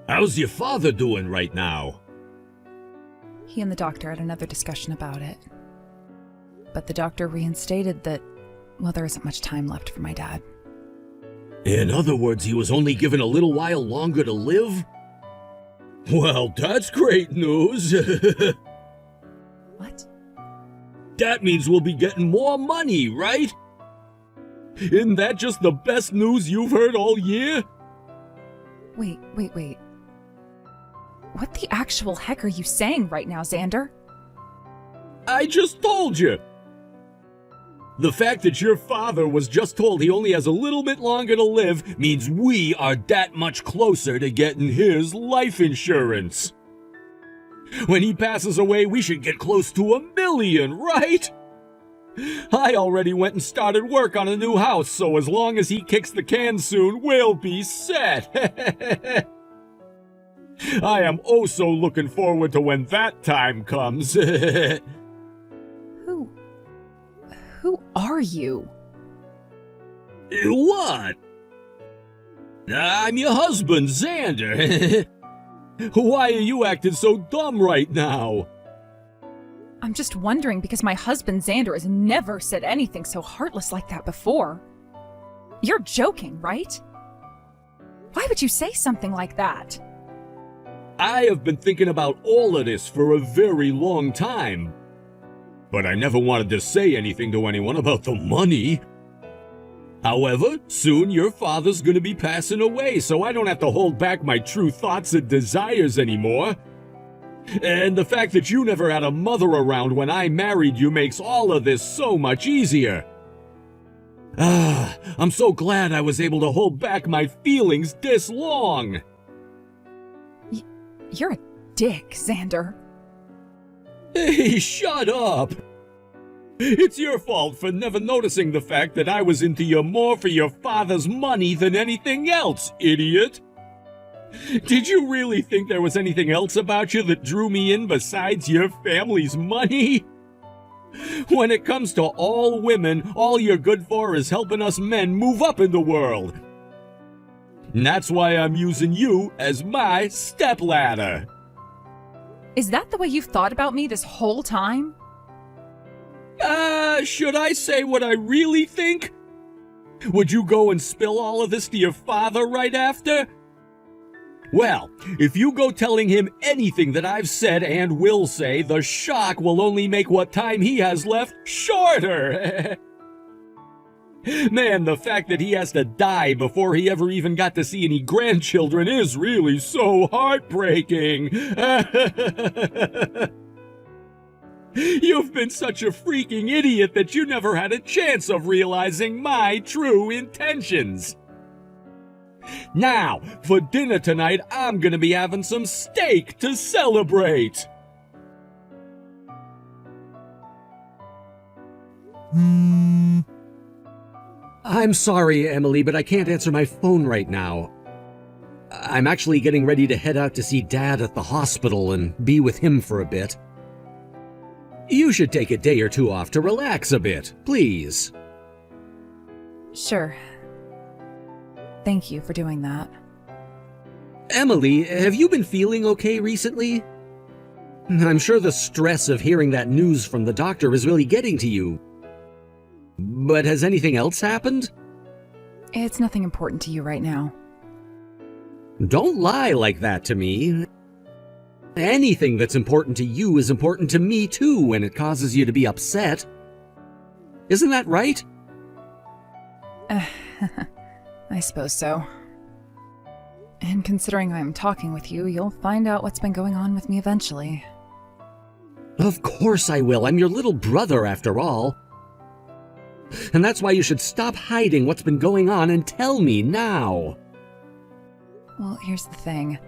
How's your father doing right now? He and the doctor had another discussion about it. But the doctor reinstated that, well, there isn't much time left for my dad. In other words, he was only given a little while longer to live? Well, that's great news. What? That means we'll be getting more money, right? Isn't that just the best news you've heard all year? Wait. What the actual heck are you saying right now, Xander? I just told you! The fact that your father was just told he only has a little bit longer to live means we are that much closer to getting his life insurance. When he passes away, we should get close to $1 million, right? I already went and started work on a new house, so as long as he kicks the can soon, we'll be set. I am oh so looking forward to when that time comes. Who are you? What? I'm your husband, Xander. Why are you acting so dumb right now? I'm just wondering because my husband Xander has never said anything so heartless like that before. You're joking, right? Why would you say something like that? I have been thinking about all of this for a very long time. But I never wanted to say anything to anyone about the money. However, soon your father's gonna be passing away, so I don't have to hold back my true thoughts and desires anymore. And the fact that you never had a mother around when I married you makes all of this so much easier. I'm so glad I was able to hold back my feelings this long. You're a dick, Xander. Hey, shut up! It's your fault for never noticing the fact that I was into you more for your father's money than anything else, idiot! Did you really think there was anything else about you that drew me in besides your family's money? When it comes to all women, all you're good for is helping us men move up in the world. And that's why I'm using you as my stepladder. Is that the way you've thought about me this whole time? Should I say what I really think? Would you go and spill all of this to your father right after? Well, if you go telling him anything that I've said and will say, the shock will only make what time he has left shorter. Man, the fact that he has to die before he ever even got to see any grandchildren is really so heartbreaking. You've been such a freaking idiot that you never had a chance of realizing my true intentions. Now, for dinner tonight, I'm gonna be having some steak to celebrate. I'm sorry, Emily, but I can't answer my phone right now. I'm actually getting ready to head out to see Dad at the hospital and be with him for a bit. You should take a day or two off to relax a bit, please. Sure. Thank you for doing that. Emily, have you been feeling okay recently? I'm sure the stress of hearing that news from the doctor is really getting to you. But has anything else happened? It's nothing important to you right now. Don't lie like that to me. Anything that's important to you is important to me too, and it causes you to be upset. Isn't that right? I suppose so. And considering I'm talking with you, you'll find out what's been going on with me eventually. Of course I will. I'm your little brother after all. And that's why you should stop hiding what's been going on and tell me now. Well, here's the thing.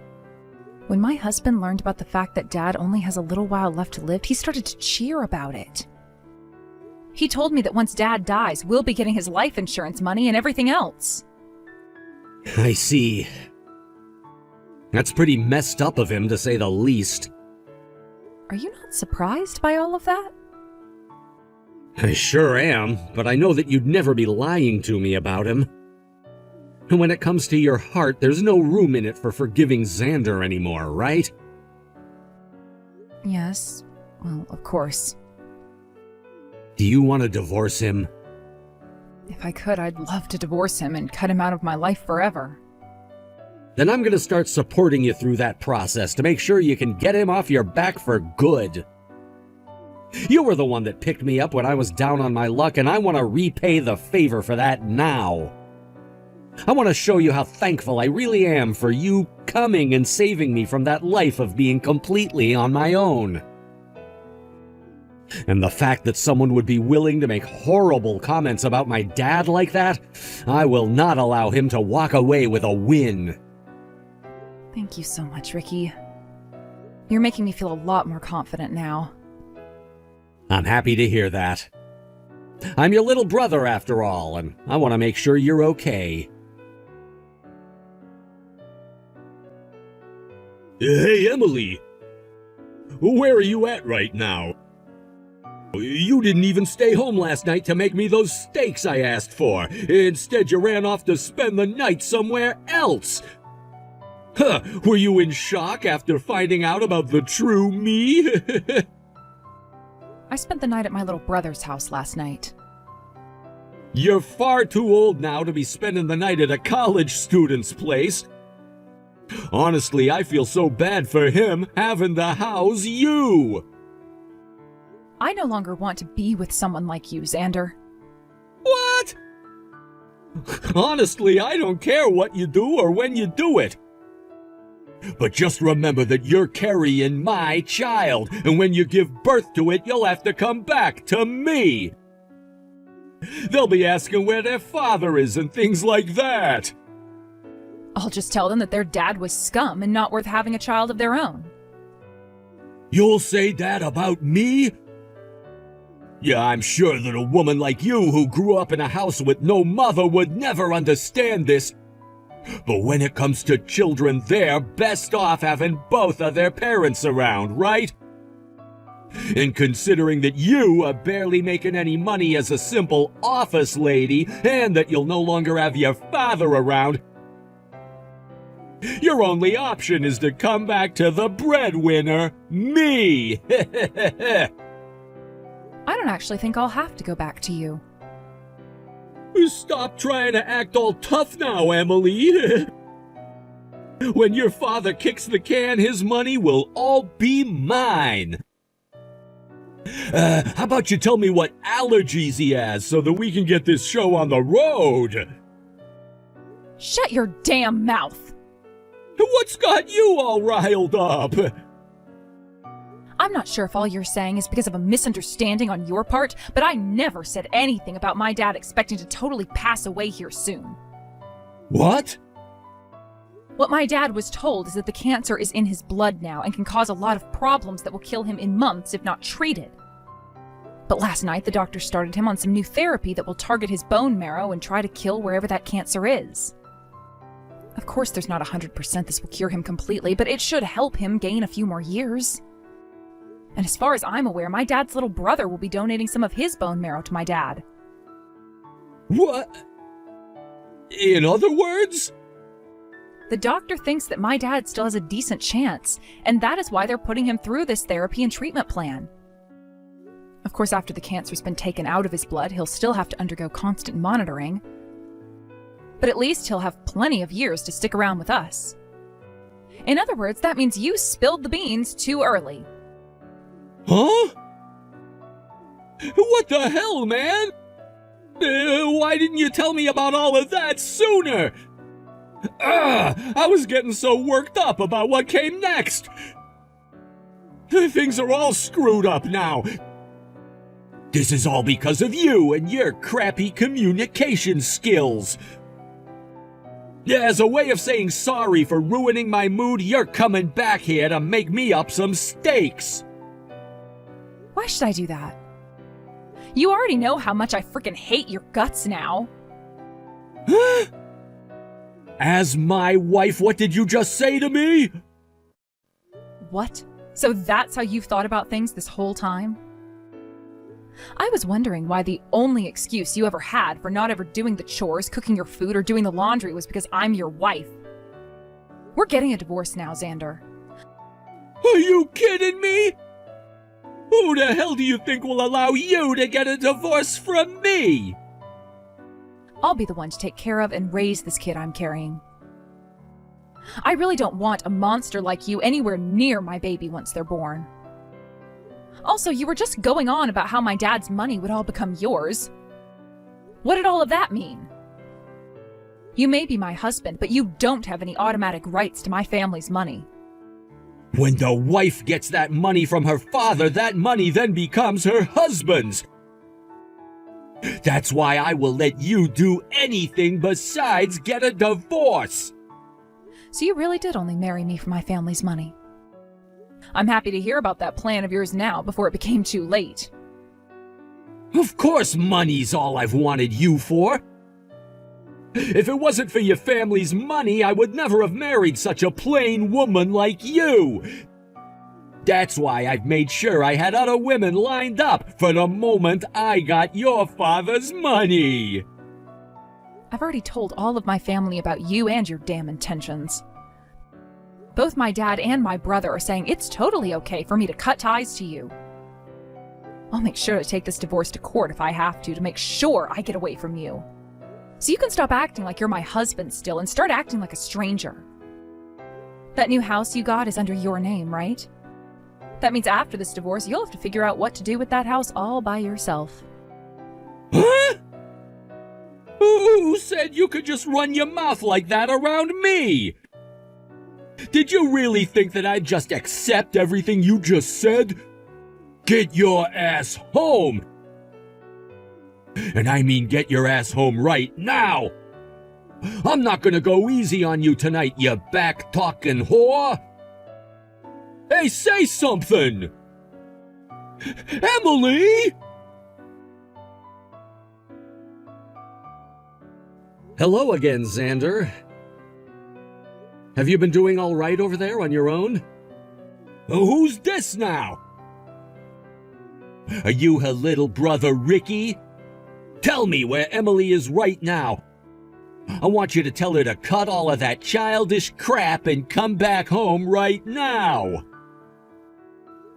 When my husband learned about the fact that Dad only has a little while left to live, he started to cheer about it. He told me that once Dad dies, we'll be getting his life insurance money and everything else. I see. That's pretty messed up of him, to say the least. Are you not surprised by all of that? I sure am, but I know that you'd never be lying to me about him. When it comes to your heart, there's no room in it for forgiving Xander anymore, right? Yes. Well, of course. Do you want to divorce him? If I could, I'd love to divorce him and cut him out of my life forever. Then I'm going to start supporting you through that process to make sure you can get him off your back for good. You were the one that picked me up when I was down on my luck, and I want to repay the favor for that now. I want to show you how thankful I really am for you coming and saving me from that life of being completely on my own. And the fact that someone would be willing to make horrible comments about my dad like that, I will not allow him to walk away with a win. Thank you so much, Ricky. You're making me feel a lot more confident now. I'm happy to hear that. I'm your little brother after all, and I want to make sure you're okay. Hey, Emily! Where are you at right now? You didn't even stay home last night to make me those steaks I asked for. Instead, you ran off to spend the night somewhere else. Huh, were you in shock after finding out about the true me? I spent the night at my little brother's house last night. You're far too old now to be spending the night at a college student's place. Honestly, I feel so bad for him having to house you. I no longer want to be with someone like you, Xander. What? Honestly, I don't care what you do or when you do it. But just remember that you're carrying my child, and when you give birth to it, you'll have to come back to me. They'll be asking where their father is and things like that. I'll just tell them that their dad was scum and not worth having a child of their own. You'll say that about me? Yeah, I'm sure that a woman like you who grew up in a house with no mother would never understand this. But when it comes to children, they're best off having both of their parents around, right? And considering that you are barely making any money as a simple office lady, and that you'll no longer have your father around, your only option is to come back to the breadwinner, me! I don't actually think I'll have to go back to you. Stop trying to act all tough now, Emily. When your father kicks the can, his money will all be mine. How about you tell me what allergies he has so that we can get this show on the road? Shut your damn mouth! What's got you all riled up? I'm not sure if all you're saying is because of a misunderstanding on your part, but I never said anything about my dad expecting to totally pass away here soon. What? What my dad was told is that the cancer is in his blood now and can cause a lot of problems that will kill him in months if not treated. But last night, the doctor started him on some new therapy that will target his bone marrow and try to kill wherever that cancer is. Of course, there's not 100% this will cure him completely, but it should help him gain a few more years. And as far as I'm aware, my dad's little brother will be donating some of his bone marrow to my dad. What? In other words? The doctor thinks that my dad still has a decent chance, and that is why they're putting him through this therapy and treatment plan. Of course, after the cancer's been taken out of his blood, he'll still have to undergo constant monitoring. But at least he'll have plenty of years to stick around with us. In other words, that means you spilled the beans too early. Huh? What the hell, man? Why didn't you tell me about all of that sooner? I was getting so worked up about what came next. Things are all screwed up now. This is all because of you and your crappy communication skills. As a way of saying sorry for ruining my mood, you're coming back here to make me up some steaks. Why should I do that? You already know how much I freaking hate your guts now. As my wife, what did you just say to me? What? So that's how you've thought about things this whole time? I was wondering why the only excuse you ever had for not ever doing the chores, cooking your food, or doing the laundry was because I'm your wife. We're getting a divorce now, Xander. Are you kidding me? Who the hell do you think will allow you to get a divorce from me? I'll be the one to take care of and raise this kid I'm carrying. I really don't want a monster like you anywhere near my baby once they're born. Also, you were just going on about how my dad's money would all become yours. What did all of that mean? You may be my husband, but you don't have any automatic rights to my family's money. When the wife gets that money from her father, that money then becomes her husband's. That's why I will let you do anything besides get a divorce. So you really did only marry me for my family's money. I'm happy to hear about that plan of yours now before it became too late. Of course money's all I've wanted you for. If it wasn't for your family's money, I would never have married such a plain woman like you. That's why I've made sure I had other women lined up for the moment I got your father's money. I've already told all of my family about you and your damn intentions. Both my dad and my brother are saying it's totally okay for me to cut ties to you. I'll make sure to take this divorce to court if I have to make sure I get away from you. So you can stop acting like you're my husband still and start acting like a stranger. That new house you got is under your name, right? That means after this divorce, you'll have to figure out what to do with that house all by yourself. Huh? Who said you could just run your mouth like that around me? Did you really think that I'd just accept everything you just said? Get your ass home! And I mean get your ass home right now! I'm not gonna go easy on you tonight, you back-talking whore! Hey, say something! Emily! Hello again, Xander. Have you been doing all right over there on your own? Who's this now? Are you her little brother, Ricky? Tell me where Emily is right now. I want you to tell her to cut all of that childish crap and come back home right now.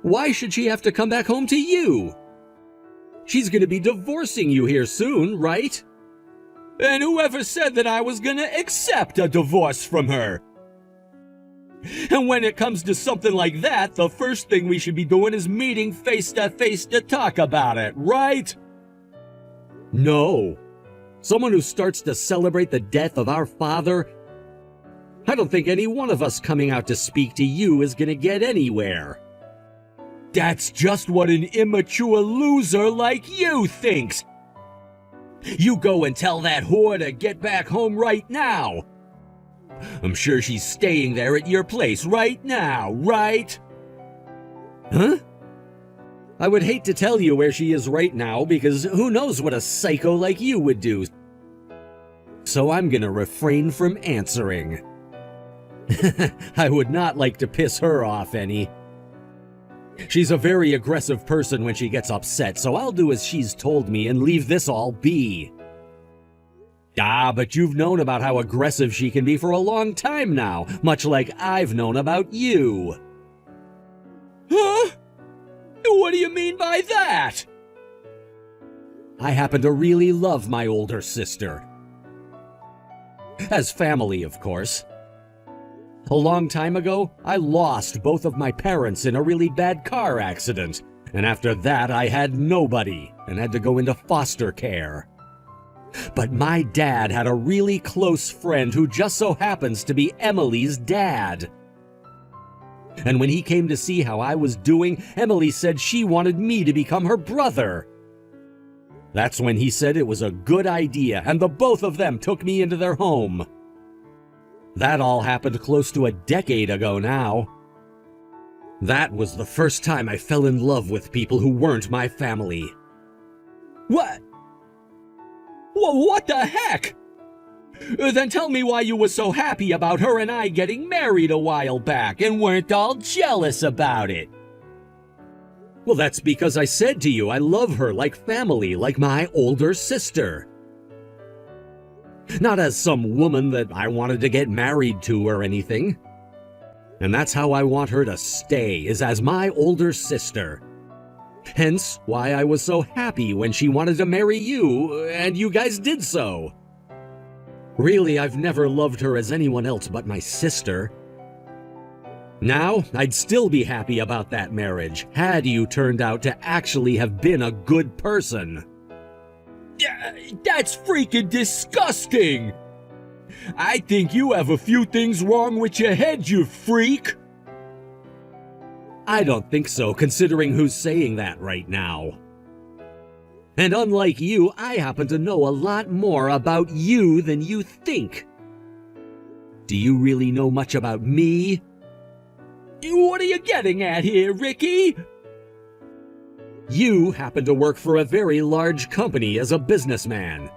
Why should she have to come back home to you? She's gonna be divorcing you here soon, right? And whoever said that I was gonna accept a divorce from her? And when it comes to something like that, the first thing we should be doing is meeting face to face to talk about it, right? No. Someone who starts to celebrate the death of our father? I don't think any one of us coming out to speak to you is gonna get anywhere. That's just what an immature loser like you thinks. You go and tell that whore to get back home right now. I'm sure she's staying there at your place right now, right? Huh? I would hate to tell you where she is right now because who knows what a psycho like you would do. So I'm gonna refrain from answering. I would not like to piss her off any. She's a very aggressive person when she gets upset, so I'll do as she's told me and leave this all be. Ah, but you've known about how aggressive she can be for a long time now, much like I've known about you. Huh? What do you mean by that? I happen to really love my older sister. As family, of course. A long time ago, I lost both of my parents in a really bad car accident, and after that I had nobody and had to go into foster care. But my dad had a really close friend who just so happens to be Emily's dad. And when he came to see how I was doing, Emily said she wanted me to become her brother. That's when he said it was a good idea, and the both of them took me into their home. That all happened close to a decade ago now. That was the first time I fell in love with people who weren't my family. What? What the heck? Then tell me why you were so happy about her and I getting married a while back and weren't all jealous about it. Well, that's because I said to you I love her like family, like my older sister. Not as some woman that I wanted to get married to or anything. And that's how I want her to stay, is as my older sister. Hence why I was so happy when she wanted to marry you, and you guys did so. Really, I've never loved her as anyone else but my sister. Now, I'd still be happy about that marriage, had you turned out to actually have been a good person. Yeah, that's freaking disgusting! I think you have a few things wrong with your head, you freak! I don't think so, considering who's saying that right now. And unlike you, I happen to know a lot more about you than you think. Do you really know much about me? What are you getting at here, Ricky? You happen to work for a very large company as a businessman.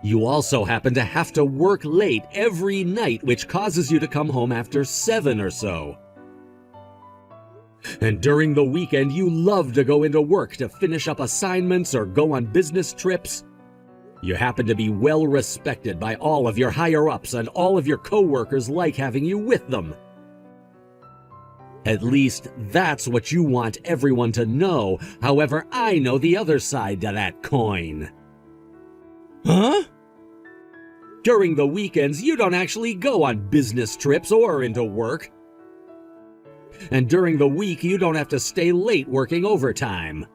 You also happen to have to work late every night, which causes you to come home after 7 or so. And during the weekend, you love to go into work to finish up assignments or go on business trips. You happen to be well respected by all of your higher-ups, and all of your co-workers like having you with them. At least that's what you want everyone to know. However, I know the other side to that coin. Huh? During the weekends, you don't actually go on business trips or into work. And during the week, you don't have to stay late working overtime.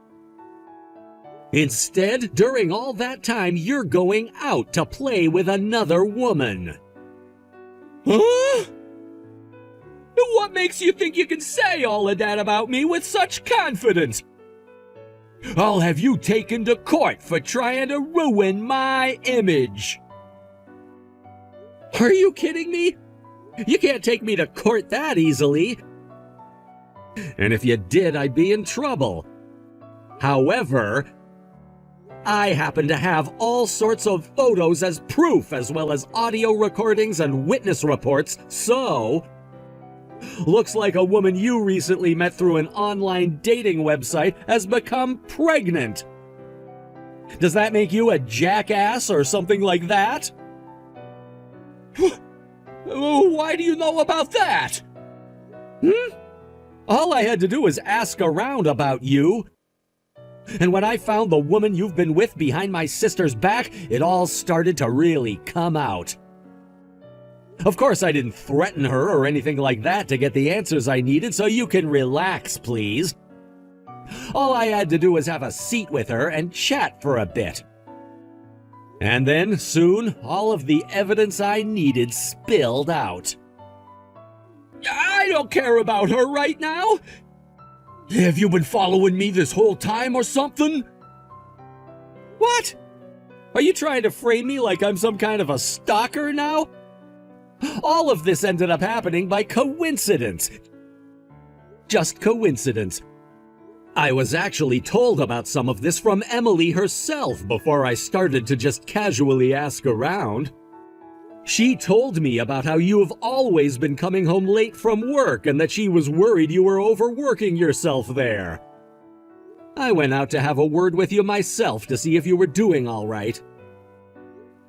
Instead, during all that time, you're going out to play with another woman. Huh? What makes you think you can say all of that about me with such confidence? I'll have you taken to court for trying to ruin my image. Are you kidding me? You can't take me to court that easily. And if you did, I'd be in trouble. However, I happen to have all sorts of photos as proof, as well as audio recordings and witness reports, so... Looks like a woman you recently met through an online dating website has become pregnant. Does that make you a jackass or something like that? Why do you know about that? All I had to do was ask around about you. And when I found the woman you've been with behind my sister's back, it all started to really come out. Of course, I didn't threaten her or anything like that to get the answers I needed, so you can relax, please. All I had to do was have a seat with her and chat for a bit. And then, soon, all of the evidence I needed spilled out. I don't care about her right now. Have you been following me this whole time or something? What? Are you trying to frame me like I'm some kind of a stalker now? All of this ended up happening by coincidence. Just coincidence. I was actually told about some of this from Emily herself before I started to just casually ask around. She told me about how you have always been coming home late from work and that she was worried you were overworking yourself there. I went out to have a word with you myself to see if you were doing all right.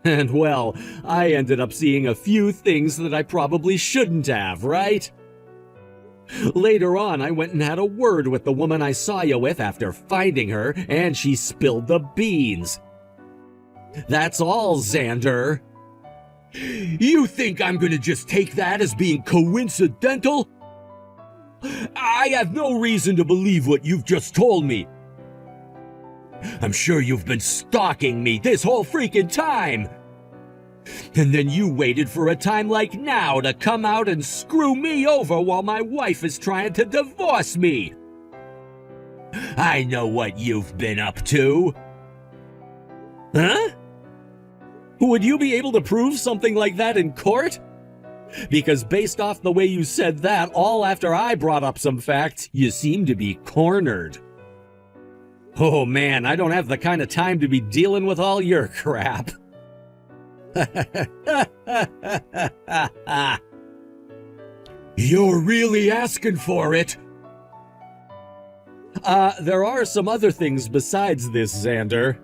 And well, I ended up seeing a few things that I probably shouldn't have, right? Later on, I went and had a word with the woman I saw you with after finding her, and she spilled the beans. That's all, Xander. You think I'm gonna just take that as being coincidental? I have no reason to believe what you've just told me. I'm sure you've been stalking me this whole freaking time. And then you waited for a time like now to come out and screw me over while my wife is trying to divorce me. I know what you've been up to. Huh? Would you be able to prove something like that in court? Because based off the way you said that, all after I brought up some facts, you seem to be cornered. Oh man, I don't have the kind of time to be dealing with all your crap. You're really asking for it. There are some other things besides this, Xander.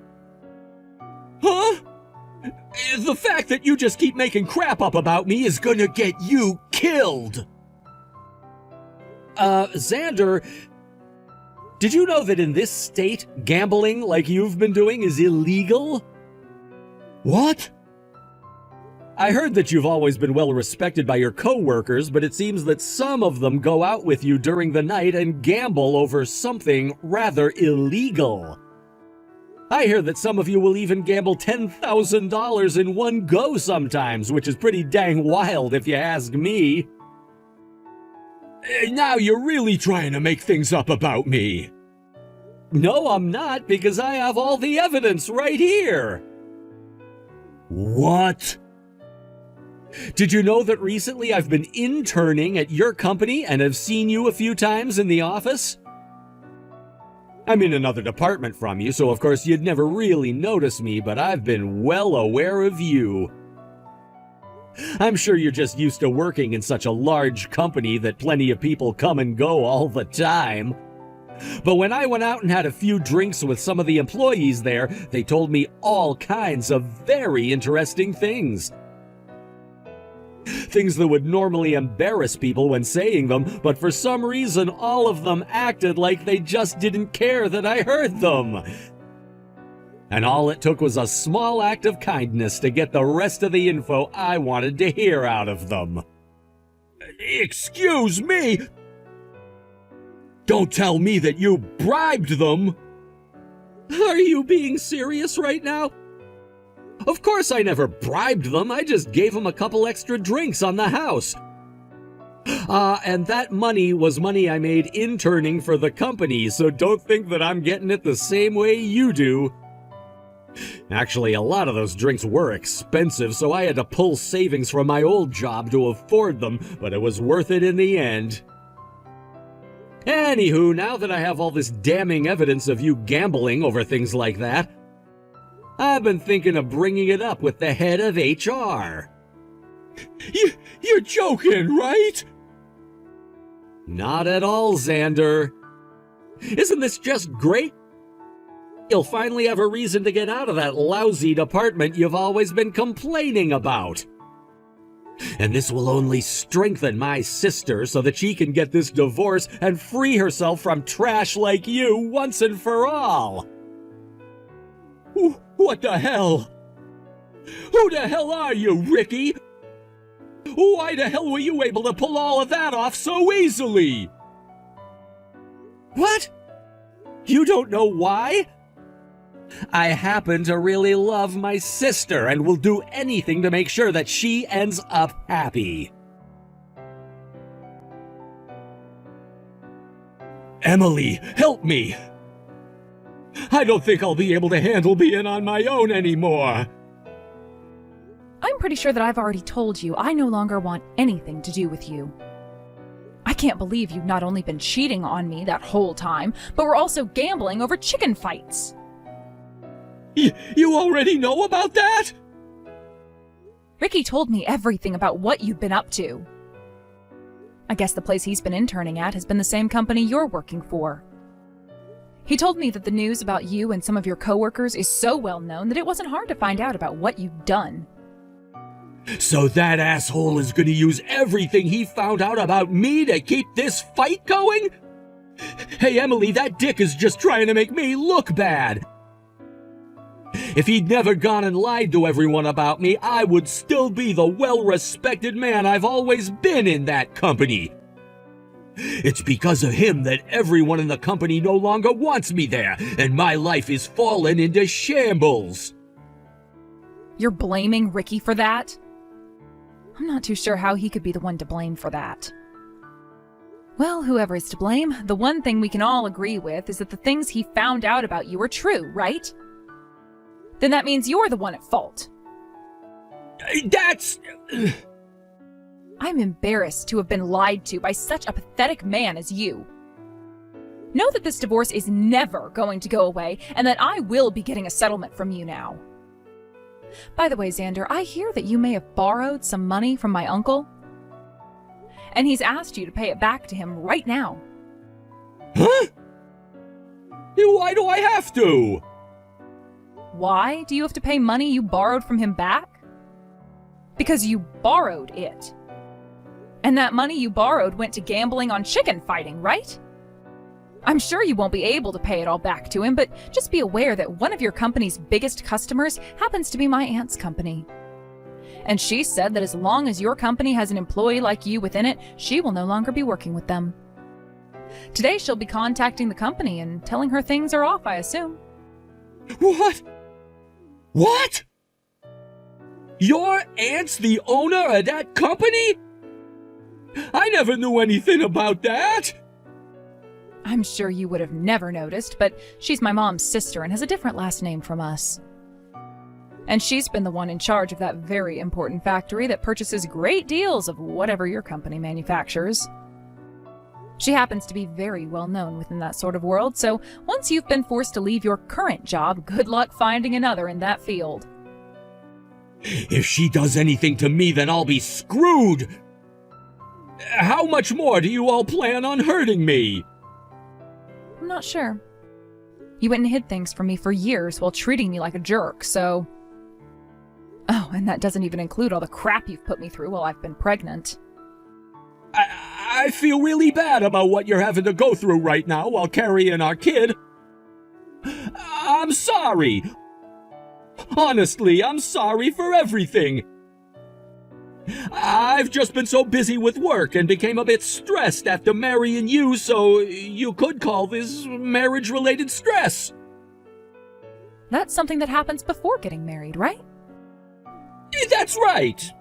Huh? The fact that you just keep making crap up about me is gonna get you killed! Xander, did you know that in this state, gambling like you've been doing is illegal? What? I heard that you've always been well respected by your co-workers, but it seems that some of them go out with you during the night and gamble over something rather illegal. I hear that some of you will even gamble $10,000 in one go sometimes, which is pretty dang wild if you ask me. Now you're really trying to make things up about me. No, I'm not, because I have all the evidence right here. What? Did you know that recently I've been interning at your company and have seen you a few times in the office? I'm in another department from you, so of course you'd never really notice me, but I've been well aware of you. I'm sure you're just used to working in such a large company that plenty of people come and go all the time. But when I went out and had a few drinks with some of the employees there, they told me all kinds of very interesting things. Things that would normally embarrass people when saying them, but for some reason all of them acted like they just didn't care that I heard them. And all it took was a small act of kindness to get the rest of the info I wanted to hear out of them. Excuse me? Don't tell me that you bribed them! Are you being serious right now? Of course I never bribed them, I just gave them a couple extra drinks on the house. And that money was money I made interning for the company, so don't think that I'm getting it the same way you do. Actually, a lot of those drinks were expensive, so I had to pull savings from my old job to afford them, but it was worth it in the end. Anywho, now that I have all this damning evidence of you gambling over things like that, I've been thinking of bringing it up with the head of HR. You're joking, right? Not at all, Xander. Isn't this just great? You'll finally have a reason to get out of that lousy department you've always been complaining about. And this will only strengthen my sister so that she can get this divorce and free herself from trash like you once and for all. What the hell? Who the hell are you, Ricky? Why the hell were you able to pull all of that off so easily? What? You don't know why? I happen to really love my sister and will do anything to make sure that she ends up happy. Emily, help me! I don't think I'll be able to handle being on my own anymore. I'm pretty sure that I've already told you I no longer want anything to do with you. I can't believe you've not only been cheating on me that whole time, but we're also gambling over chicken fights. You already know about that? Ricky told me everything about what you've been up to. I guess the place he's been interning at has been the same company you're working for. He told me that the news about you and some of your coworkers is so well known that it wasn't hard to find out about what you've done. So that asshole is gonna use everything he found out about me to keep this fight going? Hey, Emily, that dick is just trying to make me look bad. If he'd never gone and lied to everyone about me, I would still be the well-respected man I've always been in that company. It's because of him that everyone in the company no longer wants me there, and my life is fallen into shambles. You're blaming Ricky for that? I'm not too sure how he could be the one to blame for that. Well, whoever is to blame, the one thing we can all agree with is that the things he found out about you are true, right? Then that means you're the one at fault. That's... I'm embarrassed to have been lied to by such a pathetic man as you. Know that this divorce is never going to go away, and that I will be getting a settlement from you now. By the way, Xander, I hear that you may have borrowed some money from my uncle, and he's asked you to pay it back to him right now. Huh? Why do I have to? Why do you have to pay money you borrowed from him back? Because you borrowed it. And that money you borrowed went to gambling on chicken fighting, right? I'm sure you won't be able to pay it all back to him, but just be aware that one of your company's biggest customers happens to be my aunt's company. And she said that as long as your company has an employee like you within it, she will no longer be working with them. Today she'll be contacting the company and telling her things are off, I assume. What? What? Your aunt's the owner of that company? I never knew anything about that. I'm sure you would have never noticed, but she's my mom's sister and has a different last name from us. And she's been the one in charge of that very important factory that purchases great deals of whatever your company manufactures. She happens to be very well known within that sort of world, so once you've been forced to leave your current job, good luck finding another in that field. If she does anything to me, then I'll be screwed. How much more do you all plan on hurting me? I'm not sure. You went and hid things from me for years while treating me like a jerk, so... Oh, and that doesn't even include all the crap you've put me through while I've been pregnant. I feel really bad about what you're having to go through right now while carrying our kid. I'm sorry. Honestly, I'm sorry for everything. I've just been so busy with work and became a bit stressed after marrying you, so you could call this marriage-related stress. That's something that happens before getting married, right? That's right.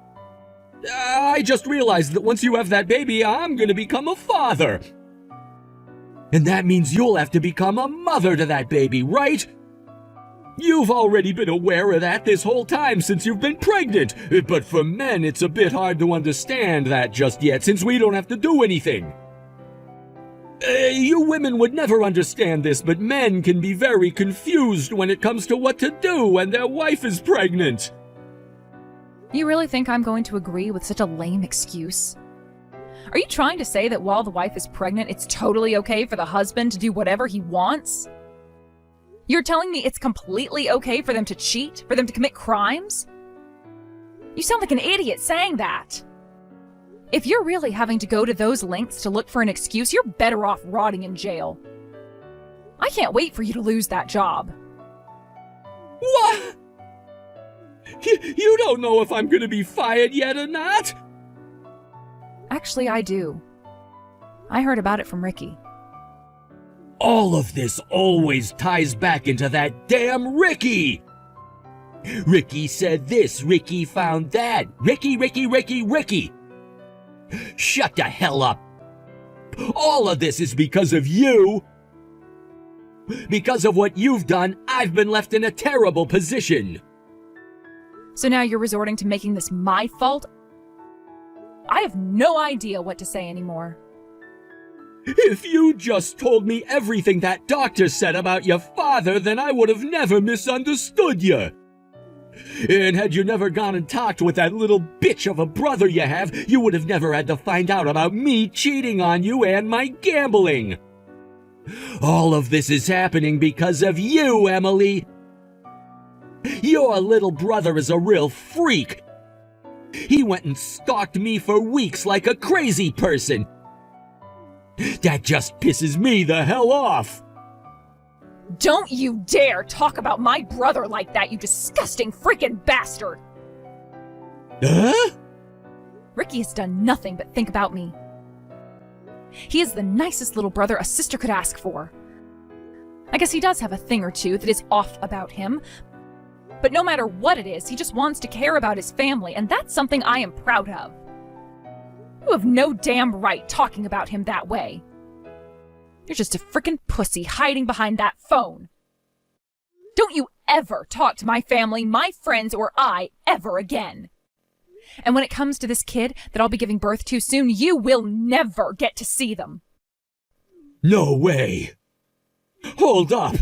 I just realized that once you have that baby, I'm going to become a father. And that means you'll have to become a mother to that baby, right? You've already been aware of that this whole time since you've been pregnant, but for men it's a bit hard to understand that just yet since we don't have to do anything. You women would never understand this, but men can be very confused when it comes to what to do when their wife is pregnant. You really think I'm going to agree with such a lame excuse? Are you trying to say that while the wife is pregnant, it's totally okay for the husband to do whatever he wants? You're telling me it's completely okay for them to cheat, for them to commit crimes? You sound like an idiot saying that. If you're really having to go to those lengths to look for an excuse, you're better off rotting in jail. I can't wait for you to lose that job. What? You don't know if I'm going to be fired yet or not? Actually, I do. I heard about it from Ricky. All of this always ties back into that damn Ricky! Ricky said this, Ricky found that. Ricky! Shut the hell up! All of this is because of you! Because of what you've done, I've been left in a terrible position. So now you're resorting to making this my fault? I have no idea what to say anymore. If you just told me everything that doctor said about your father, then I would have never misunderstood you. And had you never gone and talked with that little bitch of a brother you have, you would have never had to find out about me cheating on you and my gambling. All of this is happening because of you, Emily. Your little brother is a real freak. He went and stalked me for weeks like a crazy person. That just pisses me the hell off. Don't you dare talk about my brother like that, you disgusting freaking bastard! Huh? Ricky has done nothing but think about me. He is the nicest little brother a sister could ask for. I guess he does have a thing or two that is off about him, but no matter what it is, he just wants to care about his family, and that's something I am proud of. You have no damn right talking about him that way. You're just a frickin' pussy hiding behind that phone. Don't you ever talk to my family, my friends, or I ever again. And when it comes to this kid that I'll be giving birth to soon, you will never get to see them. No way. Hold up.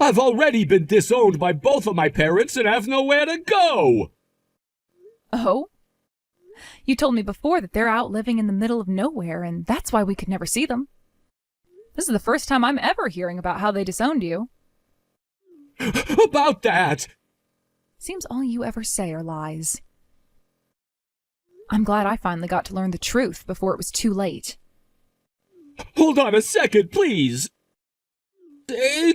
I've already been disowned by both of my parents and have nowhere to go. Oh? You told me before that they're out living in the middle of nowhere, and that's why we could never see them. This is the first time I'm ever hearing about how they disowned you. About that! Seems all you ever say are lies. I'm glad I finally got to learn the truth before it was too late. Hold on a second, please!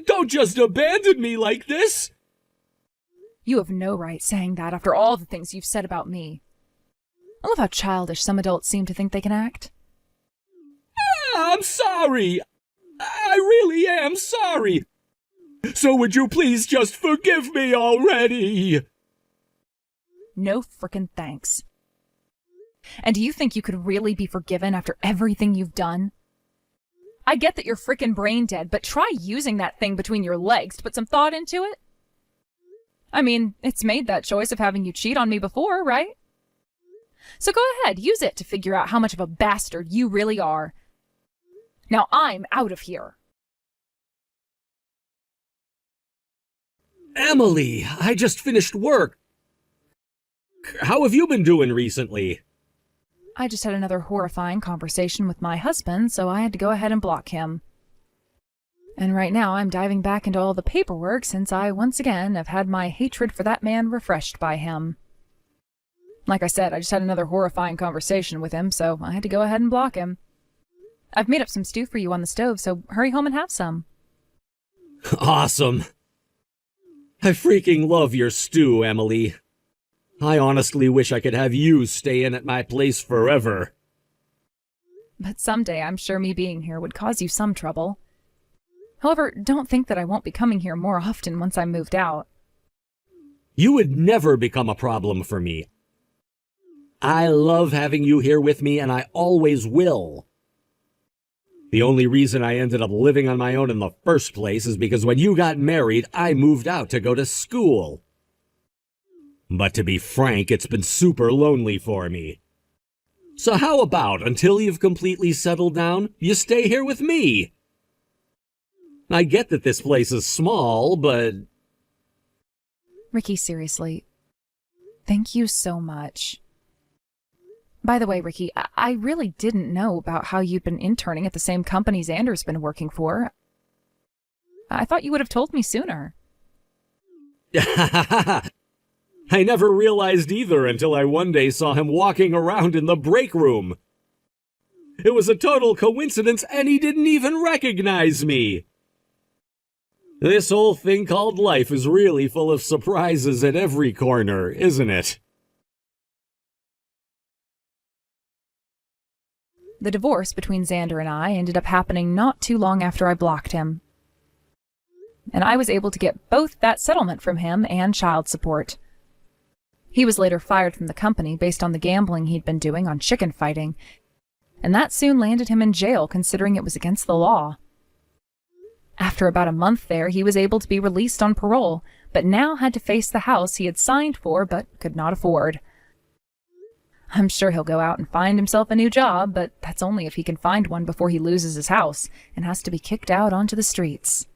Don't just abandon me like this! You have no right saying that after all the things you've said about me. I love how childish some adults seem to think they can act. I'm sorry! I really am sorry! So would you please just forgive me already? No frickin' thanks. And do you think you could really be forgiven after everything you've done? I get that you're frickin' brain dead, but try using that thing between your legs to put some thought into it. I mean, it's made that choice of having you cheat on me before, right? So go ahead, use it to figure out how much of a bastard you really are. Now I'm out of here. Emily, I just finished work. How have you been doing recently? I just had another horrifying conversation with my husband, so I had to go ahead and block him. And right now I'm diving back into all the paperwork since I once again have had my hatred for that man refreshed by him. Like I said, I just had another horrifying conversation with him, so I had to go ahead and block him. I've made up some stew for you on the stove, so hurry home and have some. Awesome. I freaking love your stew, Emily. I honestly wish I could have you stay in at my place forever. But someday I'm sure me being here would cause you some trouble. However, don't think that I won't be coming here more often once I'm moved out. You would never become a problem for me. I love having you here with me, and I always will. The only reason I ended up living on my own in the first place is because when you got married, I moved out to go to school. But to be frank, it's been super lonely for me. So how about, until you've completely settled down, you stay here with me? I get that this place is small, but... Ricky, seriously, thank you so much. By the way, Ricky, I really didn't know about how you'd been interning at the same company Xander's been working for. I thought you would have told me sooner. I never realized either until I one day saw him walking around in the break room. It was a total coincidence, and he didn't even recognize me. This whole thing called life is really full of surprises at every corner, isn't it? The divorce between Xander and I ended up happening not too long after I blocked him. And I was able to get both that settlement from him and child support. He was later fired from the company based on the gambling he'd been doing on chicken fighting, and that soon landed him in jail considering it was against the law. After about a month there, he was able to be released on parole, but now had to face the house he had signed for but could not afford. I'm sure he'll go out and find himself a new job, but that's only if he can find one before he loses his house and has to be kicked out onto the streets.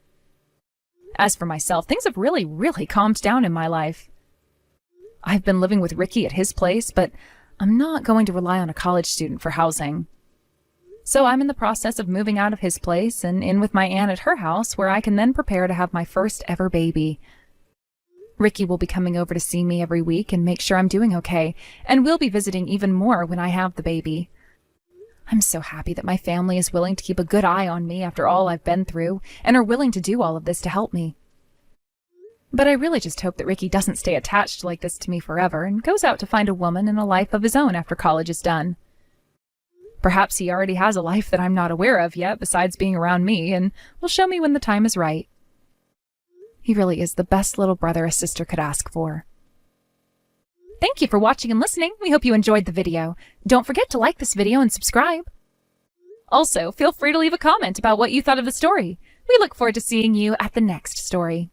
As for myself, things have really calmed down in my life. I've been living with Ricky at his place, but I'm not going to rely on a college student for housing. So I'm in the process of moving out of his place and in with my aunt at her house, where I can then prepare to have my first ever baby. Ricky will be coming over to see me every week and make sure I'm doing okay, and we'll be visiting even more when I have the baby. I'm so happy that my family is willing to keep a good eye on me after all I've been through, and are willing to do all of this to help me. But I really just hope that Ricky doesn't stay attached like this to me forever and goes out to find a woman and a life of his own after college is done. Perhaps he already has a life that I'm not aware of yet besides being around me, and will show me when the time is right. He really is the best little brother a sister could ask for. Thank you for watching and listening. We hope you enjoyed the video. Don't forget to like this video and subscribe. Also, feel free to leave a comment about what you thought of the story. We look forward to seeing you at the next story.